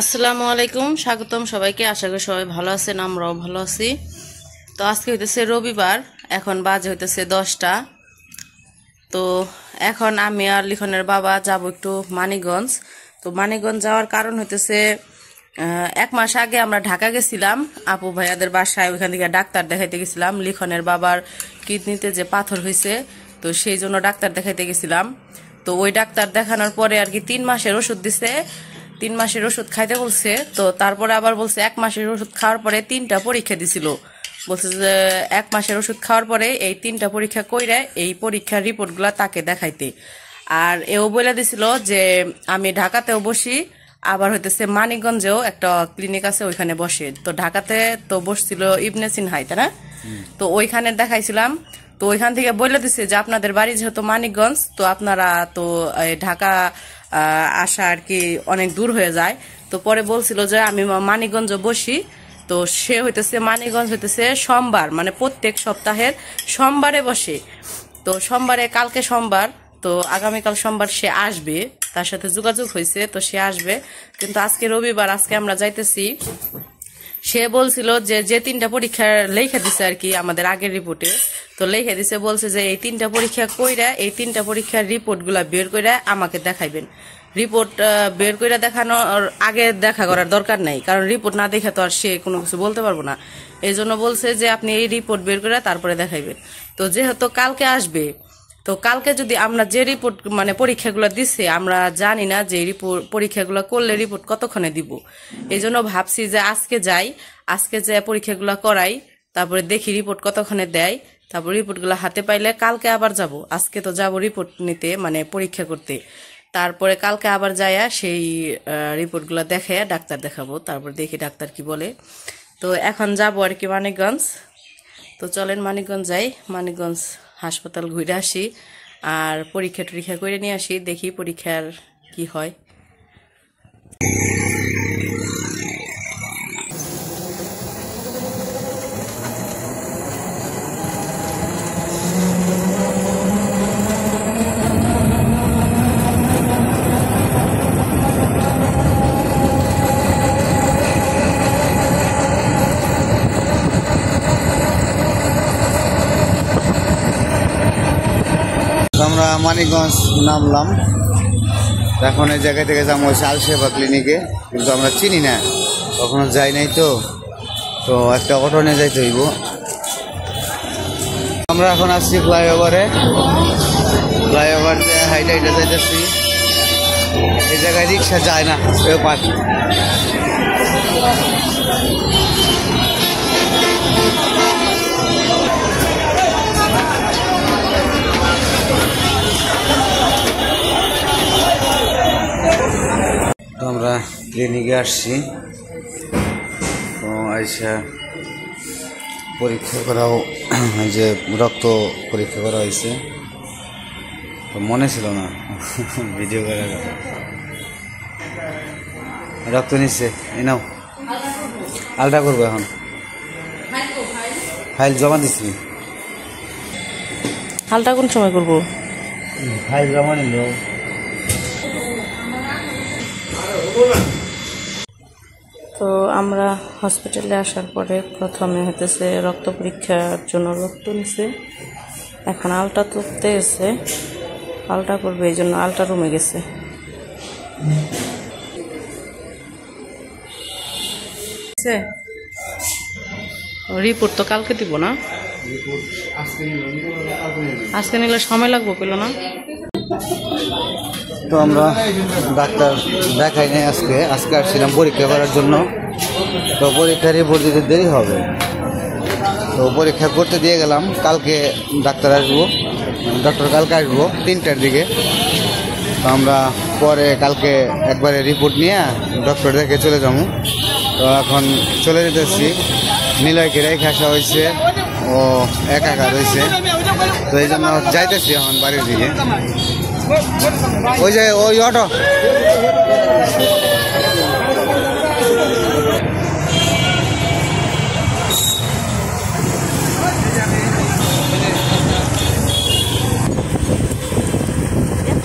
আসসালামু আলাইকুম, স্বাগতম সবাইকে। আশা করি সবাই ভালো আছেন, আমরাও ভালো আছি। তো আজকে হইতেছে রবিবার, এখন বাজে হইতেছে 10টা। তো এখন আমি আর লিখনের বাবা যাব একটু মানিকগঞ্জ। তো মানিকগঞ্জ যাওয়ার কারণ হইতেছে 1 মাস আগে আমরা ঢাকা গেছিলাম আপু ভাইয়াদের বাসায়, ওইখান থেকে ডাক্তার দেখাইতে গেছিলাম। লিখনের বাবার কিডনিতে যে পাথর হয়েছে, তো সেই জন্য ডাক্তার দেখাইতে গেছিলাম। তো ওই ডাক্তার দেখানোর পরে আর কি 3 মাসের ওষুধ দিছে, 3 মাসের ওষুধ খাইতে বলছে। তো তারপরে আবার বলছে 1 মাসের ওষুধ খাওয়ার পরে 3টা পরীক্ষা দিছিল। বলছে যে 1 মাসের ওষুধ খাওয়ার পরে এই 3টা পরীক্ষা কইরা এই পরীক্ষার রিপোর্টগুলা তাকে দেখাইতে। আর এও বলে দিছিল যে আমি ঢাকাতেও বসি, আবার হইতেছে মানিকগঞ্জেও একটা ক্লিনিক আছে, ওইখানে বসে। তো ঢাকাতে তো বসছিল ইবনে সিনহাই, তাই না? তো ওইখানে দেখাইছিলাম। তো ওইখান থেকে বলে দিছে যে আপনাদের বাড়ি যেহেতু মানিকগঞ্জ, তো আপনারা তো ঢাকা আসা আর কি অনেক দূর হয়ে যায়। তো পরে বলছিল যে আমি মানিকগঞ্জ বসি। তো সে হইতেছে মানিকগঞ্জ হইতেছে সোমবার, মানে প্রত্যেক সপ্তাহের সোমবারে বসে। তো সোমবারে, কালকে সোমবার, তো আগামীকাল সোমবার সে আসবে, তার সাথে যোগাযোগ হয়েছে, তো সে আসবে। কিন্তু আজকে রবিবার, আজকে আমরা যাইতেছি। সে বলছিল যে 3টা পরীক্ষা লেখা দিছে আর কি আমাদের আগের রিপোর্টে, তো লেখা দিছে, বলছে যে এই 3টা পরীক্ষা কইরা এই 3টা পরীক্ষার রিপোর্ট গুলা বের কইরা আমাকে দেখাইবেন। রিপোর্ট বের কইরা দেখানোর আগে দেখা করার দরকার নাই, কারণ রিপোর্ট না দেখে তো আর সে কোনো কিছু বলতে পারবো না। এই জন্য বলছে যে আপনি এই রিপোর্ট বের করে তারপরে দেখাইবেন। তো যেহেতু কালকে আসবে, তো কালকে যদি আমরা যে রিপোর্ট মানে পরীক্ষাগুলো দিছে, আমরা জানি না যে পরীক্ষাগুলো করলে রিপোর্ট কতক্ষণে দিব। এই জন্য ভাবছি যে আজকে যাই, আজকে যে পরীক্ষাগুলো করাই, তারপরে দেখি রিপোর্ট কতক্ষণে দেয়। তারপর রিপোর্টগুলো হাতে পাইলে কালকে আবার যাব। আজকে তো যাব রিপোর্ট নিতে, মানে পরীক্ষা করতে। তারপরে কালকে আবার যাইয়া সেই রিপোর্টগুলো দেখে ডাক্তার দেখাবো, তারপর দেখি ডাক্তার কি বলে। তো এখন যাবো আর কি মানিকগঞ্জ। তো চলেন মানিকগঞ্জ যাই, মানিকগঞ্জ হাসপাতাল ঘুরে আসি, আর পরীক্ষা টরীক্ষা করে নিয়ে আসি, দেখি পরীক্ষার কি হয়। আমরা মানিকগঞ্জ নামলাম, এখন এই জায়গা থেকে যাবো আল সেবা ক্লিনিকে, কিন্তু আমরা চিনি না, কখনো যাই নাই। তো একটা অটো নিয়ে যাইতে হইব। আমরা এখন আসছি ফ্লাইওভারে, ফ্লাইওভার হাইটে হাইটে যাইতেছি। এই জায়গায় রিক্সা যায় না, পাশ আমরা ক্লিনিকে আসছি। তো আইসা পরীক্ষা করাও, যে রক্ত পরীক্ষা করা হয়েছে, তো মনে ছিল না ভিডিও করার। রক্ত নিচ্ছে, এই নাও, আলট্রা করবো এখন। ফাইল জমা দিচ্ছি। আলট্রা কোন সময় করবো? ফাইল জমা নিল। তো আমরা হসপিটালে আসার পরে প্রথমে হতেছে রক্ত পরীক্ষার জন্য রক্ত নিছে, এখন আলট্রা তুলতে গেছে, আলট্রা করবে, এই জন্য আলট্রা রুমে গেছে। রিপোর্ট তো কালকে দিব না, আজকে নিলে সময় লাগবে, পেল না। তো আমরা ডাক্তার দেখাই নাই আজকে আসছিলাম পরীক্ষা করার জন্য। তো পরীক্ষার রিপোর্ট দিতে দেরি হবে, তো পরীক্ষা করতে দিয়ে গেলাম। কালকে ডাক্তার আসবো, ডক্টর কালকে আসবো 3টার দিকে। তো আমরা পরে কালকে একবারে রিপোর্ট নিয়ে ডক্টর দেখে চলে যাবো। তো এখন চলে যেতেছি, নিলয়কে রেখে আসা হয়েছে, ও একাকার হয়েছে, তো এই জন্য যাইতেছি এখন বাড়ির দিকে। ওই যে ওই অটো,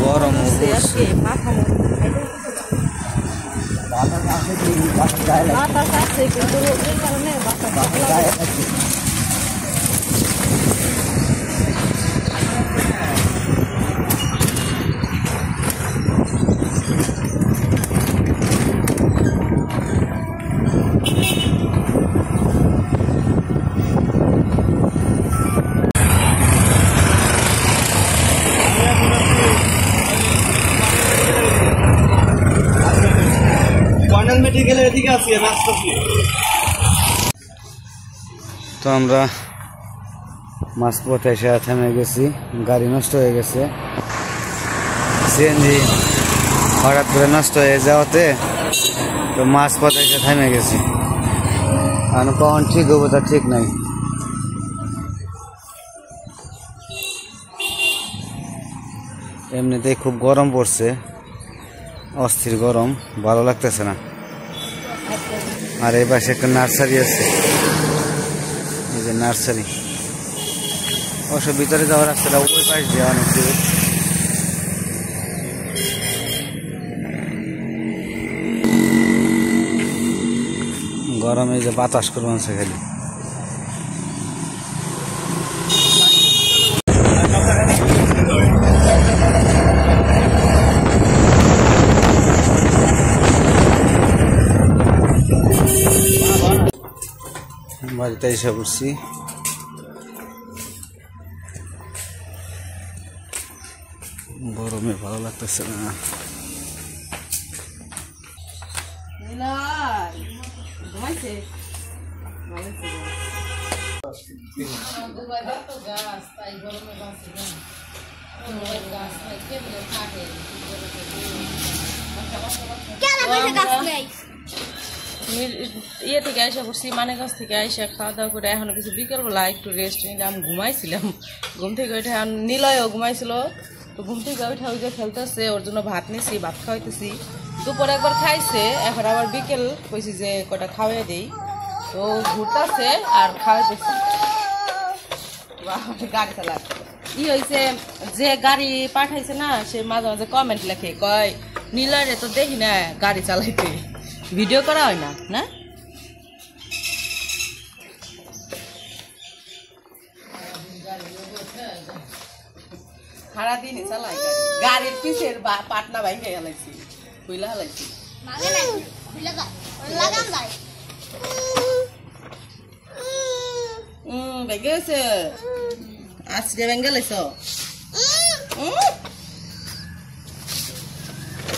গরম বাতাস আছে কিন্তু রোদের কারণে বাতাস তো আমরা মাঝপথে এসে থেমে গেছি, গাড়ি নষ্ট হয়ে গেছে। সিএনজি হঠাৎ করে নষ্ট হয়ে যাওয়াতে তো মাঝপথে এসে থেমে গেছি। আর কখন ঠিক হবো তা ঠিক নাই। এমনিতেই খুব গরম পড়ছে, অস্থির গরম, ভালো লাগতেছে না। আর এই পাশে একটা নার্সারি আছে, এই যে নার্সারি। অবশ্য ভিতরে যাওয়ার রাস্তাটা ওই পাশ দিয়ে অনেক দূর। গরমে যে বাতাস করবো খালি। বাড়িতে এসে পড়ছি। গরমে ভালো লাগতেছে না। ইয়ে থেকে আইসা করছি, মানেগঞ্জ থেকে আইসা খাওয়া দাওয়া করে এখনো কিছু বিকেলবেলা একটু রেস্ট নিলাম, ঘুমাইছিলাম। ঘুম থেকে ওইটা নিলয়ও ঘুমাইছিল, তো ঘুম থেকে ওইটা ওই যে খেলতেছে, ওর জন্য ভাত নিছি, ভাত খাওয়াইতেছি। দুপুরে একবার খাইছে, এখন আবার বিকেল কইছি যে কটা খাওয়াই দেই, তো ঘুরতেছে আর খাওয়াইতেছি। গাড়ি চালা ই হয়েছে, যে গাড়ি পাঠাইছে না সে মাঝে মাঝে কমেন্ট লেখে, কয় নিলয় তো দেখি না গাড়ি চালাইতে, ভিডিও করা হয় না না। সারাদিনই চালাই গাড়ির পিছের পাটনা বাইকে হালাইছি, খুইলা হালাইছি। ভেঙে গেছে, আজকে ভেঙে লাইছ।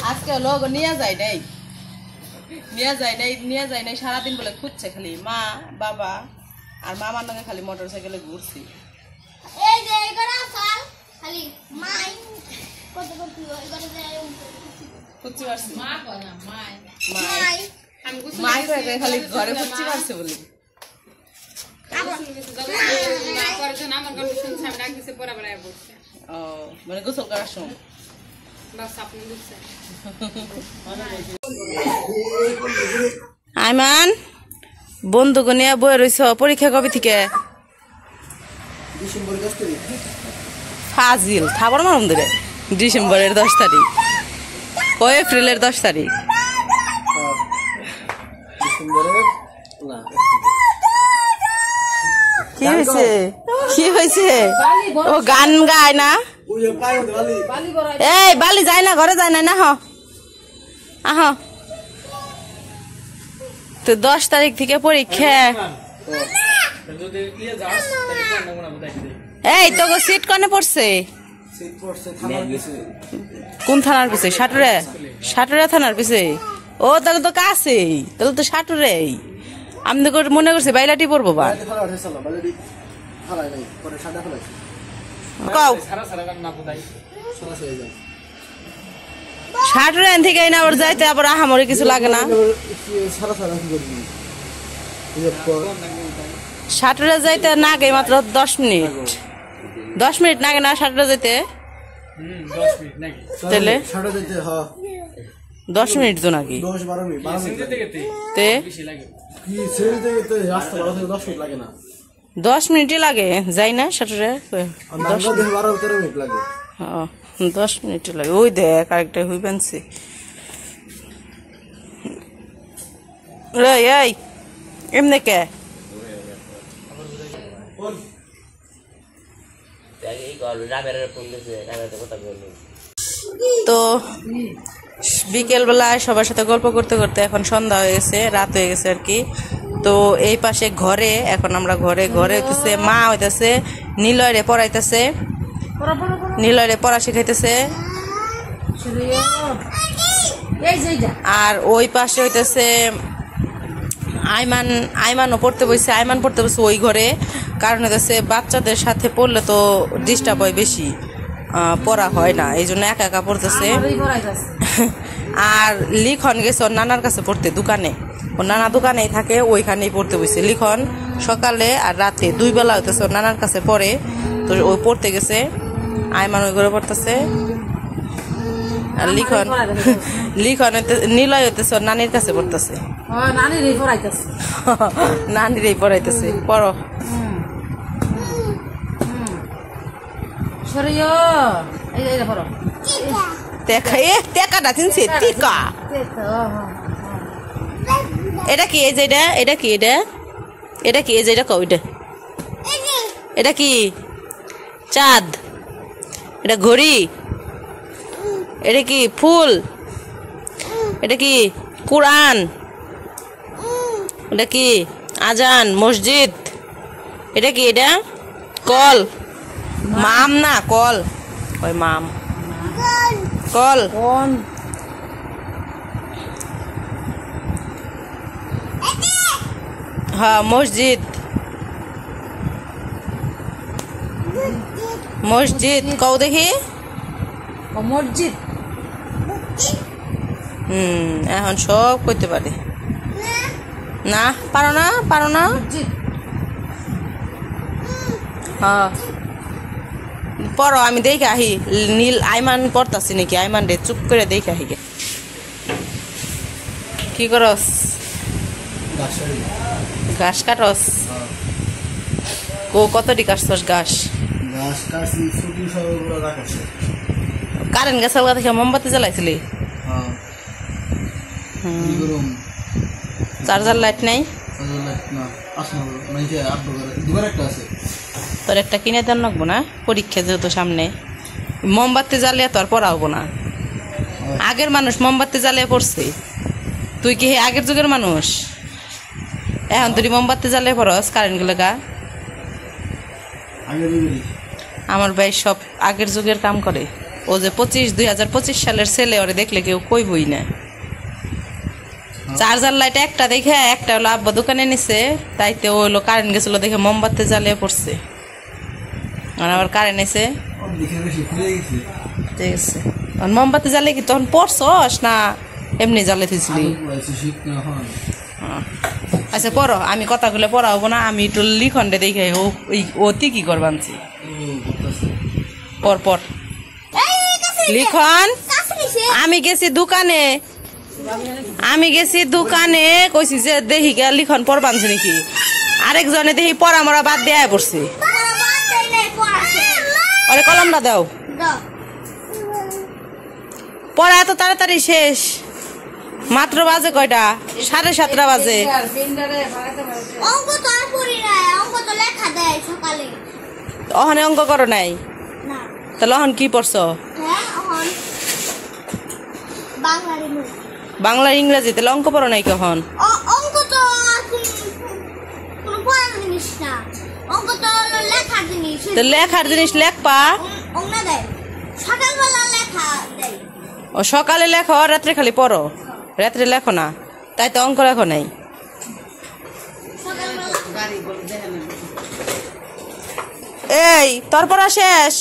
আজকে লোক নিয়ে যায় নাই, নিয়ে যায় নাই সারাদিন বলে খুঁজছে, খালি মা বাবা আর মামার নাকি খালি মোটর সাইকেলে ঘুরছি। খালি ঘরে খুঁজছি পারছে বলে মানে গোসল করার সময়। আইমান বন্ধুকে নিয়ে বয়ে রয়েছ, পরীক্ষা কবে থেকে? ফাজিল খাবার মারুম ধরে ডিসেম্বরের 10 তারিখ, ও এপ্রিলের 10 তারিখ। কি হয়েছে, কি হয়েছে? ও গান গায় না? এই বালি যায় না, ঘরে যায় না, না আহ তো 10 তারিখ থেকে পরীক্ষা। এই তো সিট কনে পড়ছে? কোন থানার পিছে? সাটুরা থানার পিছে। ও তাহলে তো কাছেই, তাহলে তো সাটুরে। আমি তো মনে করছি বাইলাটি পড়বো বা সাটুরা থেকে আবার যাইতে আবার আহামরি কিছু লাগে না। সাটুরা যাইতে নাগে মাত্র 10 মিনিট, 10 মিনিট নাগে না সাটুরা যাইতে? তাহলে 10 মিনিট তো নাকি 10 মিনিটই লাগে, যাই না সাটুরা? 10 মিনিট লাগে। ওই দেখ আরেকটা হই বানছে। এই এমনি কে তো বিকেলবেলায় সবার সাথে গল্প করতে করতে এখন সন্ধ্যা হয়ে গেছে, রাত হয়ে গেছে আর কি। তো এই পাশে ঘরে এখন আমরা ঘরে হইতেছে মা হইতেছে নিলয়রে পড়াইতেছে, নিলয়রে পড়া শিখাইতেছে। আর ওই পাশে হইতেছে আইমানও পড়তে বসছে, ওই ঘরে। কারণ হইতেছে বাচ্চাদের সাথে পড়লে তো ডিস্টার্ব হয়, বেশি পড়া হয় না, এই জন্য একা একা পড়তেছে। আর লিখন গেছে ওর নানার কাছে পড়তে দোকানে, ওর নানা দোকানেই থাকে, ওইখানেই পড়তে বসছে। লিখন সকালে আর রাতে 2 বেলা হইতেছে ওর নানার কাছে পড়ে, তো ও পড়তে গেছে। আইমান ওই ঘরে পড়তেছে। আর লিখন নিলয় হইতেছে ওর নানির কাছে পড়তেছে, নানিরই পড়াইতেছে। পড়ো টেকাটা চিনছে টিকা। এটা কি এই যে এটা কি এটা কি এই যে এটা এটা কি চাঁদ, এটা ঘড়ি, এটা কি ফুল, এটা কি কুরআন, এটা কি আজান মসজিদ, এটা কি এটা কল, মাম না কল, ওই মাম কল। হ্যাঁ মসজিদ, মসজিদ কও দেখি মসজিদ। এখন সব করতে পারে না, পারো না। হ্যাঁ পড়ো, আমি দেখে আহি নীল আইমান পড়তাছি নাকি, আইমান রে চুপ করে দেখে আহি। কি করস? ঘাস কাটস? কতটি কাটছস ঘাস? কারেন্ট গেছে দেখে মোমবাতি জ্বালাইছিলি? চার্জার লাইট নাই? তোর একটা কিনে দেন লাগবো না, পরীক্ষা যেহেতু সামনে। মোমবাতি জ্বালিয়ে তো আর পড়া হবো না। আগের মানুষ মোমবাতি জ্বালিয়ে পড়ছে, তুই কি আগের যুগের মানুষ? এখন তুই মোমবাতি জ্বালিয়ে পড়স কারেন্ট গুলো গা। আমার ভাই সব আগের যুগের কাম করে। ও যে 2025 সালের ছেলে, ওরে দেখলে কেউ কইবই না। চার্জার লাইট একটা দেখে একটা হলো আব্বা দোকানে নিছে, তাইতে ও হলো কারেন্ট গেছিল দেখে মোমবাতি জ্বালিয়ে পড়ছে। আর আবার কারেন্ট এসে ঠিক আছে। মোমবাতি জ্বালিয়ে কি তখন পড়ছস না এমনি জ্বালিয়ে থুইছিলি? আচ্ছা পড়ো, আমি কথাগুলো পড়া হবো না, আমি একটু লিখনটা দেখে ও তুই কি করবানছি। পর লিখন, আমি গেছি দোকানে কইছি যে দেখি গে লিখন পড়বানছে নাকি। আরেকজনে দেখি পড়া মরা বাদ দেয়া পড়ছে। আরে কলমটা দাও, পড়া এত তাড়াতাড়ি শেষ? মাত্র বাজে কয়টা? 7:30 বাজে। ওখানে অঙ্ক করো নাই? তাহলে এখন কি পড়ছো? বাংলা ইংরেজি। তাহলে অঙ্ক পড়ো নাই কখন? লেখার জিনিস লেখবা। ও সকালে লেখো, রাত্রে খালি পড়ো? রাত্রে লেখো না, তাই তো অঙ্ক লেখো নাই। এই তোর পড়া শেষ?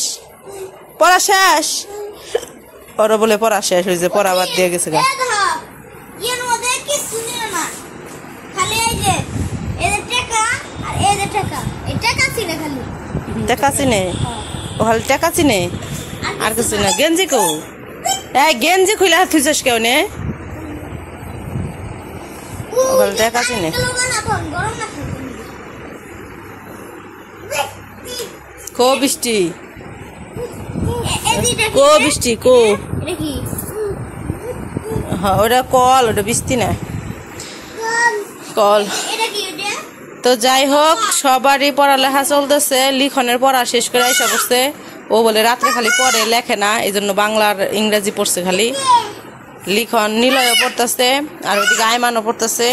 ওরা বলে পড়া শেষ হয়েছে, পড়া বাদ দিয়ে গেছে গা। টেকা চিনে? ও খালি টেকা চিনে, আর কিছু না। গেঞ্জি কো? গেঞ্জি খুলে থুইছস কেউ নে? টেকা চিনে? কো বৃষ্টি, কো হ্যাঁ ওটা কল, ওটা বৃষ্টি না। কল। তো যাই হোক, সবারই পড়ালেখা চলতেছে। লিখনের পড়া শেষ করে আইসা পড়ছে। ও বলে রাত্রে খালি পড়ে, লেখে না, এই জন্য বাংলার ইংরেজি পড়ছে খালি। লিখন নিলয়ও পড়তেছে, আর ওইদিকে আইমানও পড়তেছে।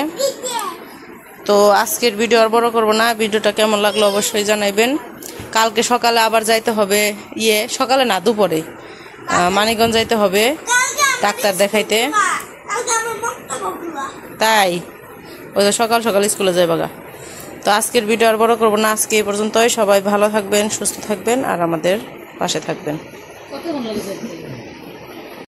তো আজকের ভিডিও আর বড় করবো না। ভিডিওটা কেমন লাগলো অবশ্যই জানাইবেন। কালকে সকালে আবার যাইতে হবে, সকালে না, দুপুরে মানিকগঞ্জ যাইতে হবে ডাক্তার দেখাইতে। তাই ওই তো সকাল সকাল স্কুলে যাই বাগা। তো আজকের ভিডিও আর বড় করবো না। আজকে এই পর্যন্তই। সবাই ভালো থাকবেন, সুস্থ থাকবেন, আর আমাদের পাশে থাকবেন।